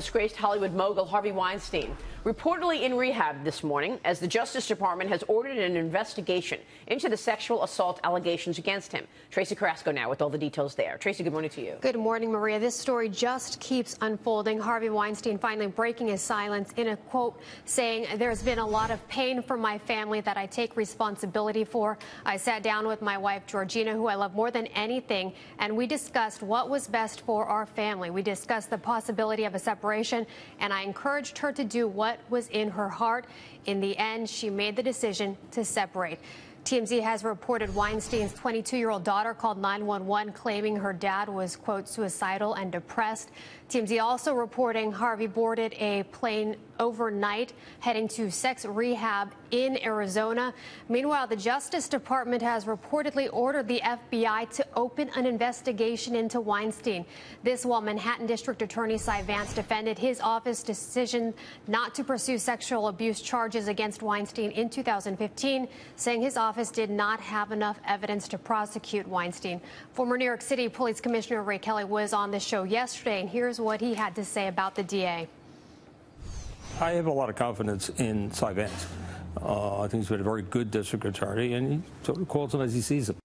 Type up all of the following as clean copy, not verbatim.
Disgraced Hollywood mogul Harvey Weinstein reportedly in rehab this morning as the Justice Department has ordered an investigation into the sexual assault allegations against him. Tracee Carrasco now with all the details there. Tracee, good morning to you. Good morning, Maria. This story just keeps unfolding. Harvey Weinstein finally breaking his silence in a quote saying, "There's been a lot of pain from my family that I take responsibility for. I sat down with my wife, Georgina, who I love more than anything, and we discussed what was best for our family. We discussed the possibility of a separation, and I encouraged her to do what was in her heart. In the end, she made the decision to separate." TMZ has reported Weinstein's 22-year-old daughter called 911 claiming her dad was, quote, suicidal and depressed. TMZ also reporting Harvey boarded a plane overnight heading to sex rehab in Arizona. Meanwhile, the Justice Department has reportedly ordered the FBI to open an investigation into Weinstein. This while Manhattan District Attorney Cy Vance defended his office's decision not to pursue sexual abuse charges against Weinstein in 2015, saying his office did not have enough evidence to prosecute Weinstein. Former New York City Police Commissioner Ray Kelly was on the show yesterday, and here's what he had to say about the DA. I have a lot of confidence in Cy Vance. I think he's been a very good district attorney, and he sort of calls him as he sees him.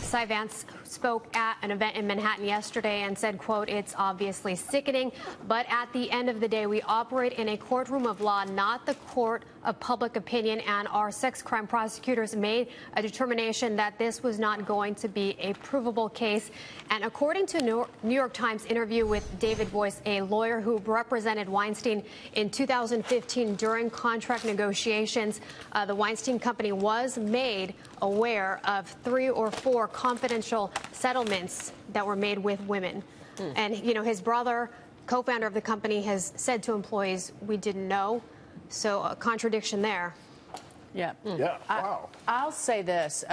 Cy Vance spoke at an event in Manhattan yesterday and said, quote, "It's obviously sickening, but at the end of the day, we operate in a courtroom of law, not the court of public opinion, and our sex crime prosecutors made a determination that this was not going to be a provable case." And according to New York Times interview with David Boyce, a lawyer who represented Weinstein in 2015 during contract negotiations, the Weinstein Company was made aware of 3 or 4 confidential settlements that were made with women. And, you know, his brother, co-founder of the company, has said to employees, "We didn't know." So a contradiction there. Yeah. Yeah. Wow. I'll say this,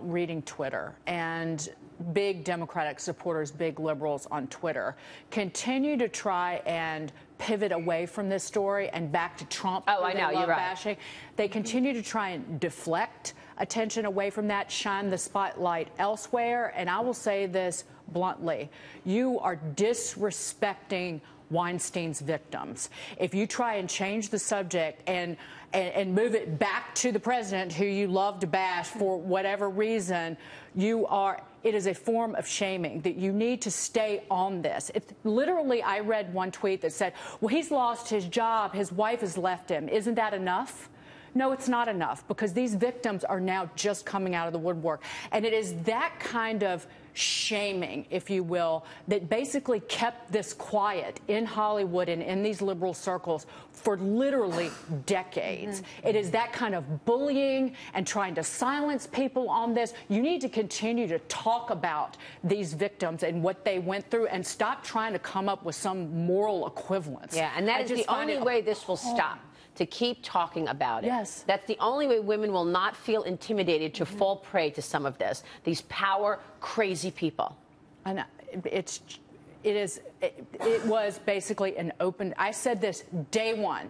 reading Twitter, and big Democratic supporters, big liberals on Twitter, continue to try and pivot away from this story and back to Trump. Oh, I know, you're right. Bashing. They continue to try and deflect attention away from that, shine the spotlight elsewhere. And I will say this bluntly, you are disrespecting Weinstein's victims. If you try and change the subject and move it back to the president, who you love to bash for whatever reason, it is a form of shaming that you need to stay on this. Literally, I read one tweet that said, well, he's lost his job, his wife has left him. Isn't that enough? No, it's not enough, because these victims are now just coming out of the woodwork. And it is that kind of shaming, if you will, that basically kept this quiet in Hollywood and in these liberal circles for literally decades. It is that kind of bullying and trying to silence people on this. You need to continue to talk about these victims and what they went through, and stop trying to come up with some moral equivalence. Yeah, and that is the only way this will stop. To keep talking about it. Yes. That's the only way women will not feel intimidated to fall prey to some of this. These power crazy people. And it was basically an open, I said this day one.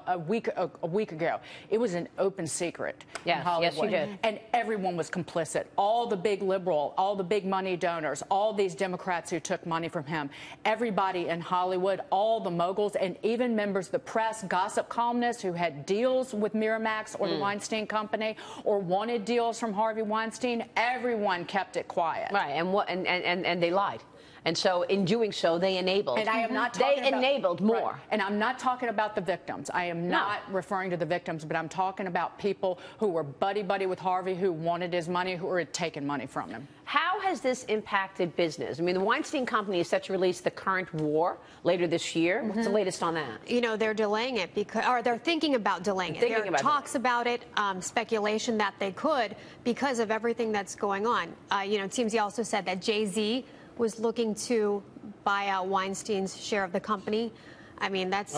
A week ago, it was an open secret in Hollywood. Yes, you did. And everyone was complicit. All the big liberal, all the big money donors, all these Democrats who took money from him, everybody in Hollywood, all the moguls, and even members of the press, gossip columnists who had deals with Miramax or the Weinstein Company or wanted deals from Harvey Weinstein, everyone kept it quiet. Right, and they lied. And so in doing so, they enabled. And I am not talking They enabled more. Right. And I'm not talking about the victims. I am not referring to the victims, but I'm talking about people who were buddy-buddy with Harvey, who wanted his money, who had taken money from him. How has this impacted business? I mean, the Weinstein Company is set to release The Current War later this year. What's the latest on that? You know, they're delaying it or they're thinking about delaying it. There are talks about it, speculation that they could because of everything that's going on. You know, TMZ also said that Jay-Z was looking to buy out Weinstein's share of the company. I mean, that's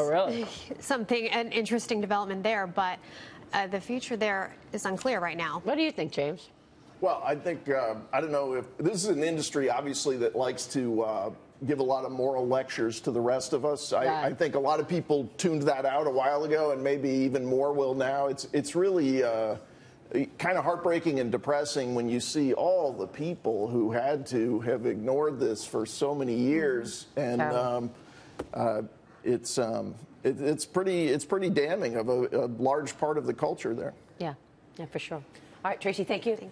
something, an interesting development there, but the future there is unclear right now. What do you think, James? Well, I think, I don't know if this is an industry, obviously, that likes to give a lot of moral lectures to the rest of us. I think a lot of people tuned that out a while ago, and maybe even more will now. It's really kind of heartbreaking and depressing when you see all the people who had to have ignored this for so many years. And it's pretty damning of a large part of the culture there. Yeah, for sure. All right, Tracee, thank you.